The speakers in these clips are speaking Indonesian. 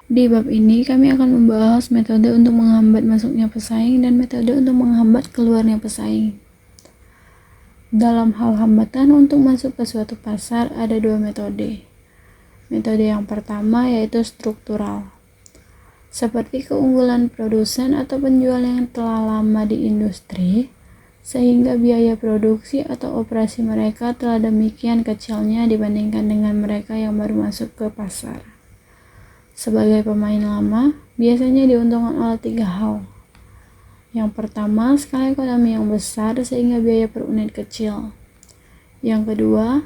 Di bab ini kami akan membahas metode untuk menghambat masuknya pesaing dan metode untuk menghambat keluarnya pesaing. Dalam hal hambatan untuk masuk ke suatu pasar ada dua metode. Metode yang pertama yaitu struktural. Seperti keunggulan produsen atau penjual yang telah lama di industri, sehingga biaya produksi atau operasi mereka telah demikian kecilnya dibandingkan dengan mereka yang baru masuk ke pasar. Sebagai pemain lama, biasanya diuntungkan oleh 3 hal. Yang pertama, skala ekonomi yang besar sehingga biaya per unit kecil. Yang kedua,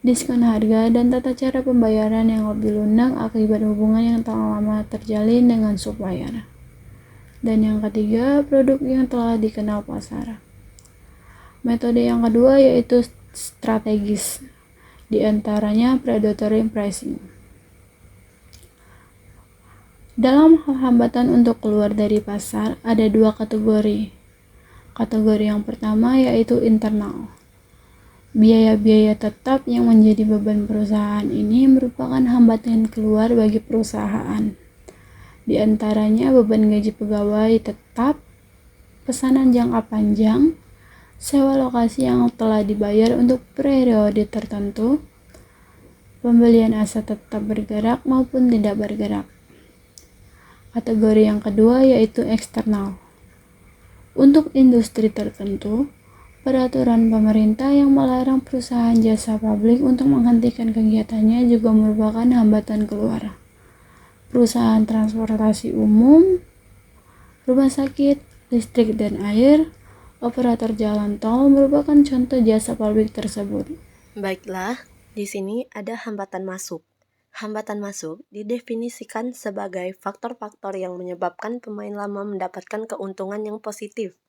diskon harga dan tata cara pembayaran yang lebih lunak akibat hubungan yang telah lama terjalin dengan supplier. Dan yang ketiga, produk yang telah dikenal pasar. Metode yang kedua yaitu strategis, di antaranya predatory pricing. Dalam hambatan untuk keluar dari pasar ada dua kategori. Kategori yang pertama yaitu internal. Biaya-biaya tetap yang menjadi beban perusahaan ini merupakan hambatan keluar bagi perusahaan. Di antaranya beban gaji pegawai tetap, pesanan jangka panjang, sewa lokasi yang telah dibayar untuk periode tertentu, pembelian aset tetap bergerak maupun tidak bergerak. Kategori yang kedua yaitu eksternal. Untuk industri tertentu, peraturan pemerintah yang melarang perusahaan jasa publik untuk menghentikan kegiatannya juga merupakan hambatan keluar. Perusahaan transportasi umum, rumah sakit, listrik dan air, operator jalan tol merupakan contoh jasa publik tersebut. Baiklah, di sini ada hambatan masuk. Hambatan masuk didefinisikan sebagai faktor-faktor yang menyebabkan pemain lama mendapatkan keuntungan yang positif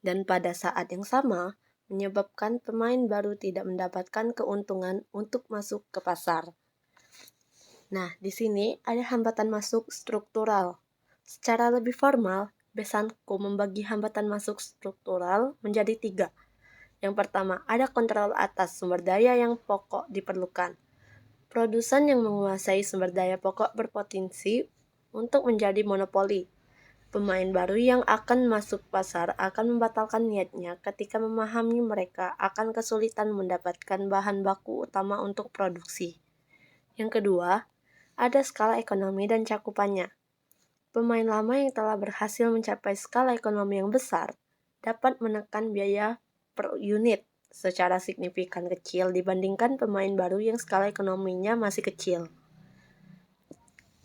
dan pada saat yang sama menyebabkan pemain baru tidak mendapatkan keuntungan untuk masuk ke pasar. Nah, di sini ada hambatan masuk struktural. Secara lebih formal, Besanko membagi hambatan masuk struktural menjadi 3. Yang pertama, ada kontrol atas sumber daya yang pokok diperlukan. Produsen yang menguasai sumber daya pokok berpotensi untuk menjadi monopoli. Pemain baru yang akan masuk pasar akan membatalkan niatnya ketika memahami mereka akan kesulitan mendapatkan bahan baku utama untuk produksi. Yang kedua, ada skala ekonomi dan cakupannya. Pemain lama yang telah berhasil mencapai skala ekonomi yang besar dapat menekan biaya per unit secara signifikan kecil dibandingkan pemain baru yang skala ekonominya masih kecil.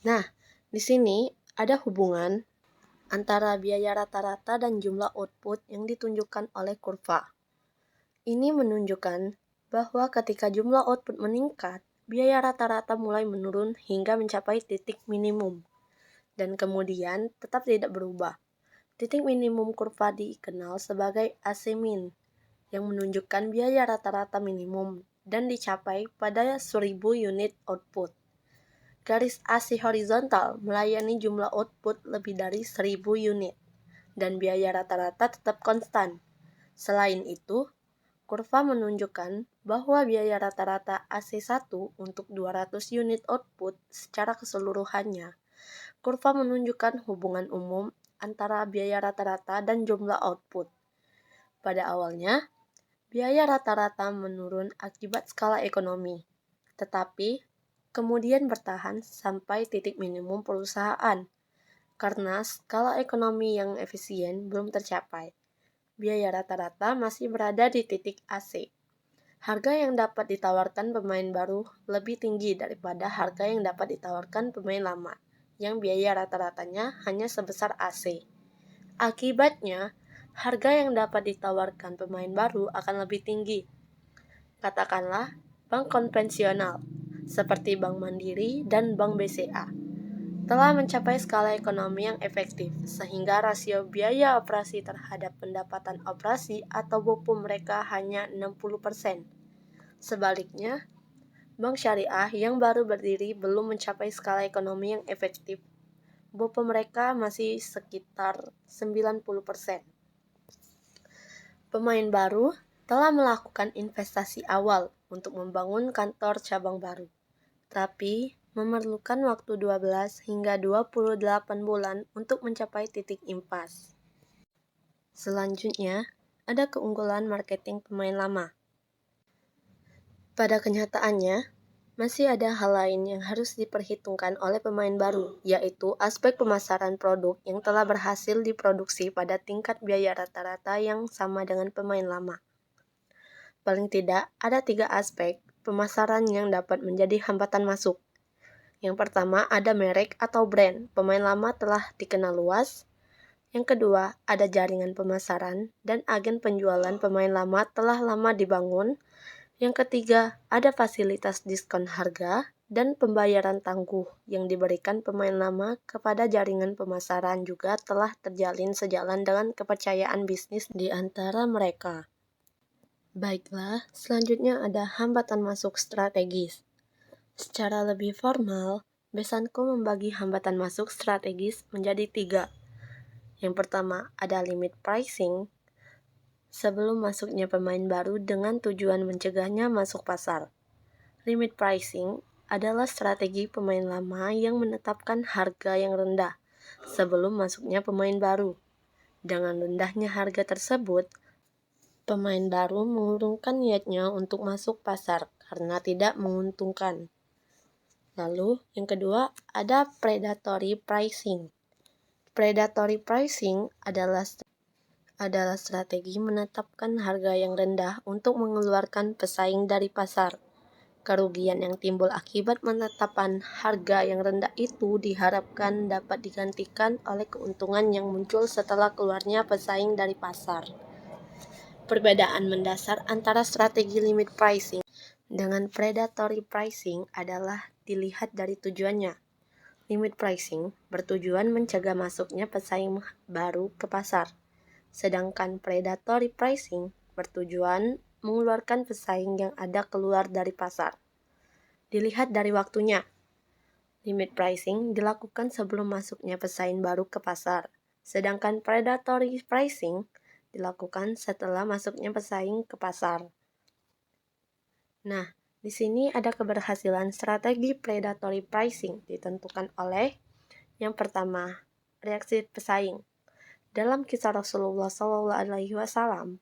Nah, di sini ada hubungan antara biaya rata-rata dan jumlah output yang ditunjukkan oleh kurva. Ini menunjukkan bahwa ketika jumlah output meningkat, biaya rata-rata mulai menurun hingga mencapai titik minimum dan kemudian tetap tidak berubah. Titik minimum kurva dikenal sebagai AC min yang menunjukkan biaya rata-rata minimum dan dicapai pada 1000 unit output. Garis AC horizontal melayani jumlah output lebih dari 1000 unit dan biaya rata-rata tetap konstan. Selain itu, kurva menunjukkan bahwa biaya rata-rata AC1 untuk 200 unit output secara keseluruhannya. Kurva menunjukkan hubungan umum antara biaya rata-rata dan jumlah output. Pada awalnya, biaya rata-rata menurun akibat skala ekonomi, tetapi kemudian bertahan sampai titik minimum perusahaan. Karena skala ekonomi yang efisien belum tercapai, biaya rata-rata masih berada di titik AC. Harga yang dapat ditawarkan pemain baru lebih tinggi daripada harga yang dapat ditawarkan pemain lama, yang biaya rata-ratanya hanya sebesar AC. Akibatnya, harga yang dapat ditawarkan pemain baru akan lebih tinggi. Katakanlah, bank konvensional, seperti Bank Mandiri dan Bank BCA, telah mencapai skala ekonomi yang efektif, sehingga rasio biaya operasi terhadap pendapatan operasi atau BOPU mereka hanya 60%. Sebaliknya, bank syariah yang baru berdiri belum mencapai skala ekonomi yang efektif. BOPU mereka masih sekitar 90%. Pemain baru telah melakukan investasi awal untuk membangun kantor cabang baru. Tapi, memerlukan waktu 12 hingga 28 bulan untuk mencapai titik impas. Selanjutnya, ada keunggulan marketing pemain lama. Pada kenyataannya, masih ada hal lain yang harus diperhitungkan oleh pemain baru, yaitu aspek pemasaran produk yang telah berhasil diproduksi pada tingkat biaya rata-rata yang sama dengan pemain lama. Paling tidak, ada 3 aspek pemasaran yang dapat menjadi hambatan masuk. Yang pertama, ada merek atau brand. Pemain lama telah dikenal luas. Yang kedua, ada jaringan pemasaran dan agen penjualan pemain lama telah lama dibangun. Yang ketiga, ada fasilitas diskon harga dan pembayaran tangguh yang diberikan pemain lama kepada jaringan pemasaran juga telah terjalin sejalan dengan kepercayaan bisnis di antara mereka. Baiklah, selanjutnya ada hambatan masuk strategis. Secara lebih formal, Besanko membagi hambatan masuk strategis menjadi 3. Yang pertama, ada limit pricing, sebelum masuknya pemain baru dengan tujuan mencegahnya masuk pasar. Limit pricing adalah strategi pemain lama yang menetapkan harga yang rendah sebelum masuknya pemain baru. Dengan rendahnya harga tersebut, pemain baru mengurungkan niatnya untuk masuk pasar karena tidak menguntungkan. Lalu, yang kedua, ada predatory pricing. Predatory pricing adalah strategi menetapkan harga yang rendah untuk mengeluarkan pesaing dari pasar. Kerugian yang timbul akibat menetapkan harga yang rendah itu diharapkan dapat digantikan oleh keuntungan yang muncul setelah keluarnya pesaing dari pasar. Perbedaan mendasar antara strategi limit pricing dengan predatory pricing adalah dilihat dari tujuannya. Limit pricing bertujuan mencegah masuknya pesaing baru ke pasar. Sedangkan predatory pricing bertujuan mengeluarkan pesaing yang ada keluar dari pasar. Dilihat dari waktunya. Limit pricing dilakukan sebelum masuknya pesaing baru ke pasar, sedangkan predatory pricing dilakukan setelah masuknya pesaing ke pasar. Nah, di sini ada keberhasilan strategi predatory pricing ditentukan oleh yang pertama, reaksi pesaing. Dalam kisah Rasulullah SAW,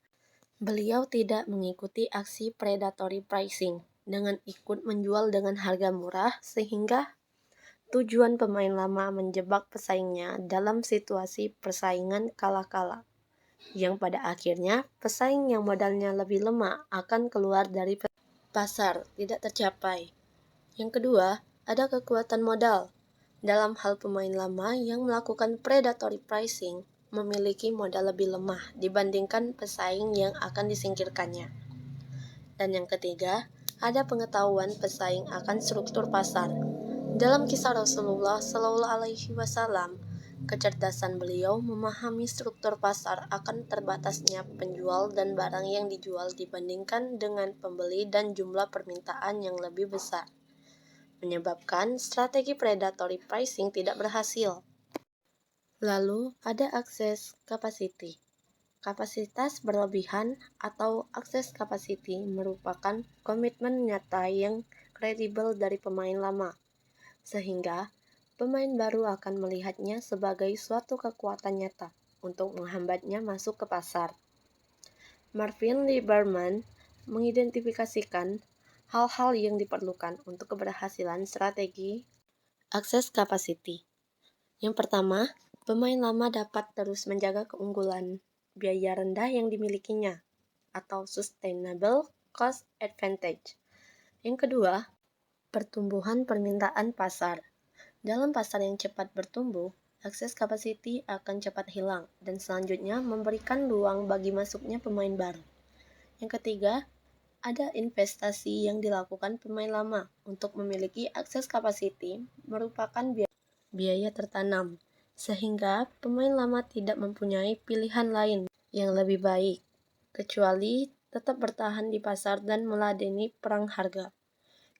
beliau tidak mengikuti aksi predatory pricing dengan ikut menjual dengan harga murah sehingga tujuan pemain lama menjebak pesaingnya dalam situasi persaingan kalah-kalah, yang pada akhirnya pesaing yang modalnya lebih lemah akan keluar dari pasar, tidak tercapai. Yang kedua, ada kekuatan modal. Dalam hal pemain lama yang melakukan predatory pricing, memiliki modal lebih lemah dibandingkan pesaing yang akan disingkirkannya. Dan yang ketiga, ada pengetahuan pesaing akan struktur pasar. Dalam kisah Rasulullah SAW, kecerdasan beliau memahami struktur pasar akan terbatasnya penjual dan barang yang dijual dibandingkan dengan pembeli dan jumlah permintaan yang lebih besar, menyebabkan strategi predatory pricing tidak berhasil. Lalu ada akses capacity. Kapasitas berlebihan atau access capacity merupakan komitmen nyata yang kredibel dari pemain lama, sehingga pemain baru akan melihatnya sebagai suatu kekuatan nyata untuk menghambatnya masuk ke pasar. Marvin Lieberman mengidentifikasikan hal-hal yang diperlukan untuk keberhasilan strategi access capacity. Yang pertama, pemain lama dapat terus menjaga keunggulan biaya rendah yang dimilikinya, atau sustainable cost advantage. Yang kedua, pertumbuhan permintaan pasar. Dalam pasar yang cepat bertumbuh, akses capacity akan cepat hilang dan selanjutnya memberikan ruang bagi masuknya pemain baru. Yang ketiga, ada investasi yang dilakukan pemain lama untuk memiliki akses capacity merupakan biaya tertanam, sehingga pemain lama tidak mempunyai pilihan lain yang lebih baik, kecuali tetap bertahan di pasar dan meladeni perang harga.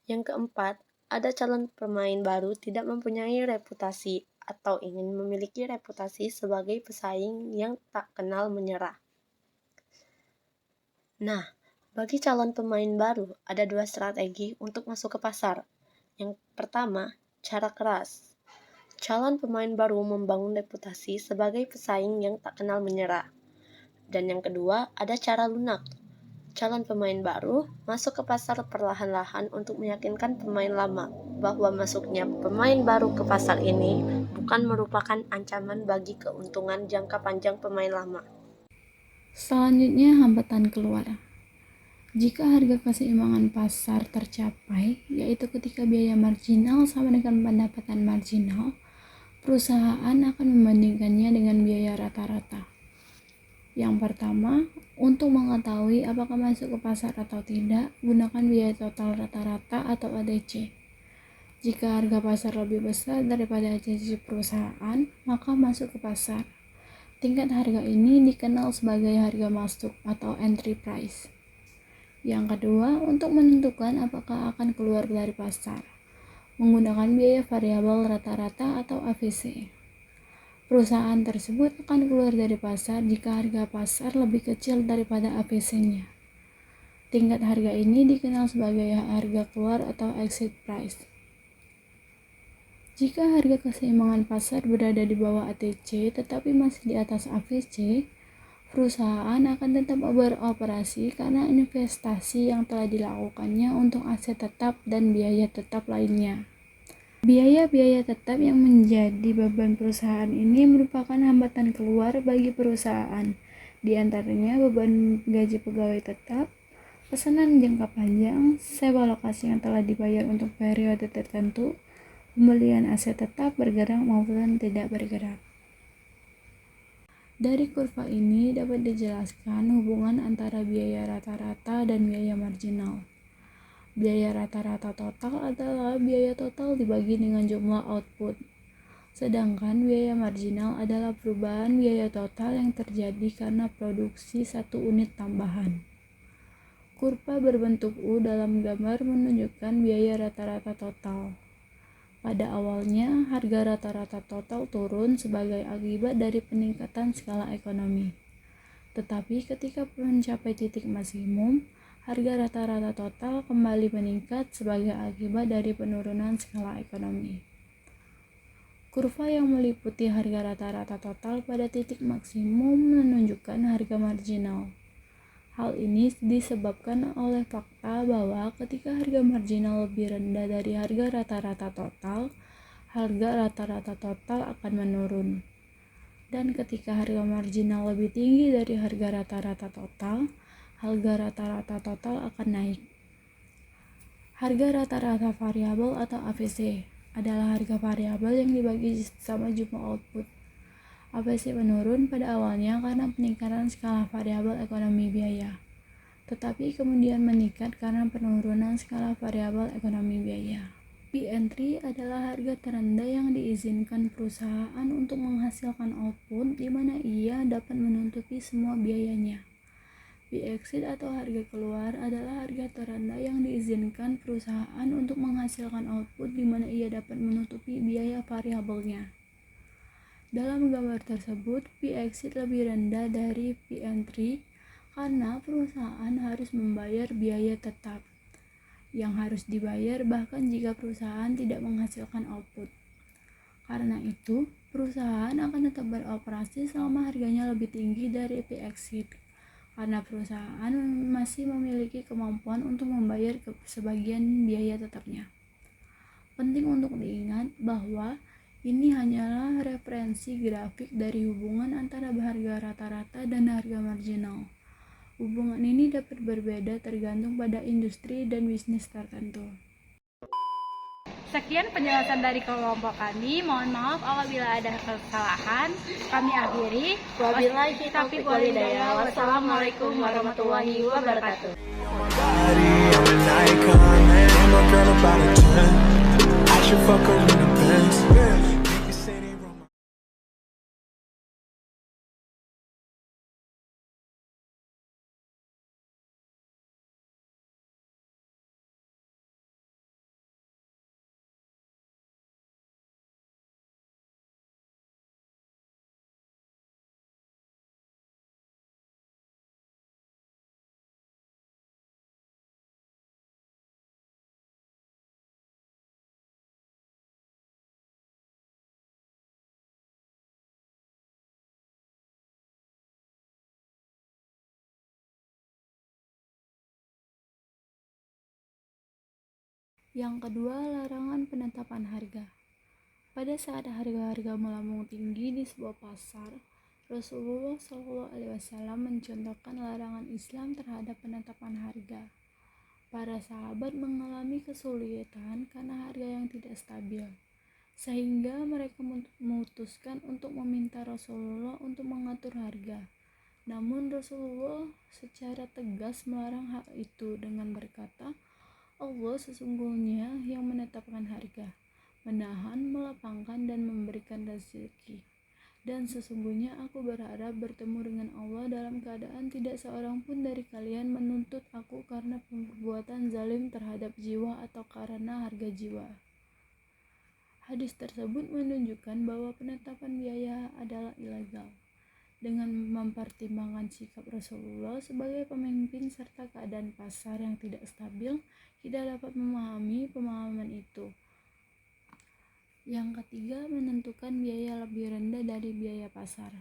Yang keempat, ada calon pemain baru tidak mempunyai reputasi atau ingin memiliki reputasi sebagai pesaing yang tak kenal menyerah. Nah, bagi calon pemain baru, ada 2 strategi untuk masuk ke pasar. Yang pertama, cara keras. Calon pemain baru membangun reputasi sebagai pesaing yang tak kenal menyerah. Dan yang kedua, ada cara lunak. Calon pemain baru masuk ke pasar perlahan-lahan untuk meyakinkan pemain lama bahwa masuknya pemain baru ke pasar ini bukan merupakan ancaman bagi keuntungan jangka panjang pemain lama. Selanjutnya, hambatan keluar. Jika harga keseimbangan pasar tercapai, yaitu ketika biaya marginal sama dengan pendapatan marginal, perusahaan akan membandingkannya dengan biaya rata-rata. Yang pertama, untuk mengetahui apakah masuk ke pasar atau tidak, gunakan biaya total rata-rata atau ATC. Jika harga pasar lebih besar daripada ATC perusahaan, maka masuk ke pasar. Tingkat harga ini dikenal sebagai harga masuk atau entry price. Yang kedua, untuk menentukan apakah akan keluar dari pasar, menggunakan biaya variabel rata-rata atau AVC. Perusahaan tersebut akan keluar dari pasar jika harga pasar lebih kecil daripada AVC-nya. Tingkat harga ini dikenal sebagai harga keluar atau exit price. Jika harga keseimbangan pasar berada di bawah ATC tetapi masih di atas AVC, perusahaan akan tetap beroperasi karena investasi yang telah dilakukannya untuk aset tetap dan biaya tetap lainnya. Biaya-biaya tetap yang menjadi beban perusahaan ini merupakan hambatan keluar bagi perusahaan, di antaranya beban gaji pegawai tetap, pesanan jangka panjang, sewa lokasi yang telah dibayar untuk periode tertentu, pembelian aset tetap bergerak maupun tidak bergerak. Dari kurva ini dapat dijelaskan hubungan antara biaya rata-rata dan biaya marginal. Biaya rata-rata total adalah biaya total dibagi dengan jumlah output. Sedangkan biaya marginal adalah perubahan biaya total yang terjadi karena produksi satu unit tambahan. Kurva berbentuk U dalam gambar menunjukkan biaya rata-rata total. Pada awalnya, harga rata-rata total turun sebagai akibat dari peningkatan skala ekonomi. Tetapi ketika mencapai titik maksimum, harga rata-rata total kembali meningkat sebagai akibat dari penurunan skala ekonomi. Kurva yang meliputi harga rata-rata total pada titik maksimum menunjukkan harga marginal. Hal ini disebabkan oleh fakta bahwa ketika harga marginal lebih rendah dari harga rata-rata total, harga rata-rata total akan menurun. Dan ketika harga marginal lebih tinggi dari harga rata-rata total, harga rata-rata total akan naik. Harga rata-rata variabel atau AVC adalah harga variabel yang dibagi sama jumlah output. AVC menurun pada awalnya karena peningkatan skala variabel ekonomi biaya, tetapi kemudian meningkat karena penurunan skala variabel ekonomi biaya. P-entry adalah harga terendah yang diizinkan perusahaan untuk menghasilkan output di mana ia dapat menutupi semua biayanya. P-exit atau harga keluar adalah harga terendah yang diizinkan perusahaan untuk menghasilkan output di mana ia dapat menutupi biaya variabelnya. Dalam gambar tersebut, P-exit lebih rendah dari P-entry karena perusahaan harus membayar biaya tetap yang harus dibayar bahkan jika perusahaan tidak menghasilkan output. Karena itu, perusahaan akan tetap beroperasi selama harganya lebih tinggi dari P-exit, karena perusahaan masih memiliki kemampuan untuk membayar sebagian biaya tetapnya. Penting untuk diingat bahwa ini hanyalah referensi grafik dari hubungan antara harga rata-rata dan harga marginal. Hubungan ini dapat berbeda tergantung pada industri dan bisnis tertentu. Sekian penjelasan dari kelompok kami. Mohon maaf apabila ada kesalahan. Kami akhiri. Wabillahi taufiq wal hidayah. Wassalamualaikum warahmatullahi wabarakatuh. I should fuck her in the Benz. Yang kedua, larangan penetapan harga. Pada saat harga-harga melambung tinggi di sebuah pasar, Rasulullah SAW mencontohkan larangan Islam terhadap penetapan harga. Para sahabat mengalami kesulitan karena harga yang tidak stabil, sehingga mereka memutuskan untuk meminta Rasulullah untuk mengatur harga. Namun Rasulullah secara tegas melarang hal itu dengan berkata, Allah sesungguhnya yang menetapkan harga, menahan, melapangkan, dan memberikan rezeki. Dan sesungguhnya aku berharap bertemu dengan Allah dalam keadaan tidak seorang pun dari kalian menuntut aku karena perbuatan zalim terhadap jiwa atau karena harga jiwa. Hadis tersebut menunjukkan bahwa penetapan biaya adalah ilegal. Dengan mempertimbangkan sikap Rasulullah sebagai pemimpin serta keadaan pasar yang tidak stabil, kita dapat memahami pemahaman itu. Yang ketiga, menentukan biaya lebih rendah dari biaya pasar.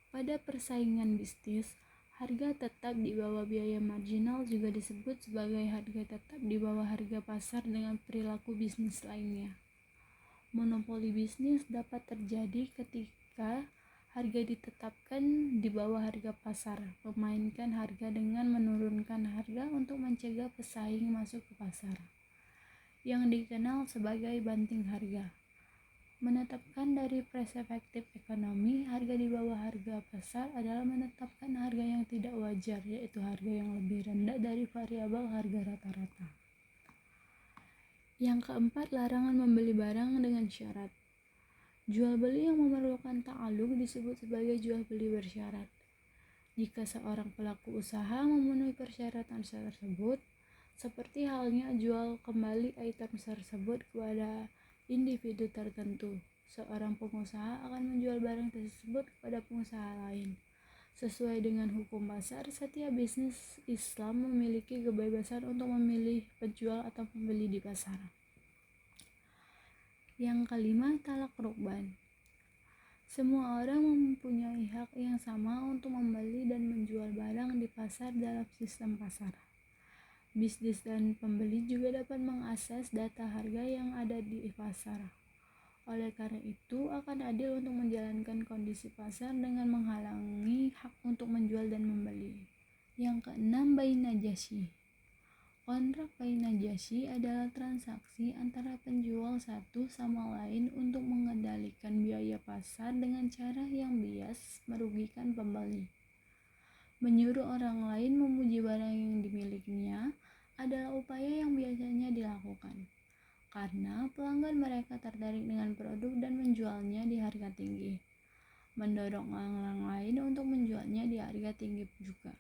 Pada persaingan bisnis, harga tetap di bawah biaya marginal juga disebut sebagai harga tetap di bawah harga pasar dengan perilaku bisnis lainnya. Monopoli bisnis dapat terjadi ketika harga ditetapkan di bawah harga pasar, memainkan harga dengan menurunkan harga untuk mencegah pesaing masuk ke pasar, yang dikenal sebagai banting harga. Menetapkan dari perspektif ekonomi, harga di bawah harga pasar adalah menetapkan harga yang tidak wajar, yaitu harga yang lebih rendah dari variabel harga rata-rata. Yang keempat, larangan membeli barang dengan syarat. Jual beli yang memerlukan ta'alluq disebut sebagai jual beli bersyarat. Jika seorang pelaku usaha memenuhi persyaratan tersebut, seperti halnya jual kembali item tersebut kepada individu tertentu, seorang pengusaha akan menjual barang tersebut kepada pengusaha lain. Sesuai dengan hukum pasar, setiap bisnis Islam memiliki kebebasan untuk memilih penjual atau pembeli di pasar. Yang kelima, talak rukban. Semua orang mempunyai hak yang sama untuk membeli dan menjual barang di pasar dalam sistem pasar. Bisnis dan pembeli juga dapat mengakses data harga yang ada di pasar. Oleh karena itu, akan adil untuk menjalankan kondisi pasar dengan menghalangi hak untuk menjual dan membeli. Yang keenam, bai najasyi. Kontrak bai najasyi adalah transaksi antara penjual satu sama lain untuk mengendalikan biaya pasar dengan cara yang bias merugikan pembeli. Menyuruh orang lain memuji barang yang dimilikinya adalah upaya yang biasanya dilakukan, karena pelanggan mereka tertarik dengan produk dan menjualnya di harga tinggi. Mendorong orang lain untuk menjualnya di harga tinggi juga.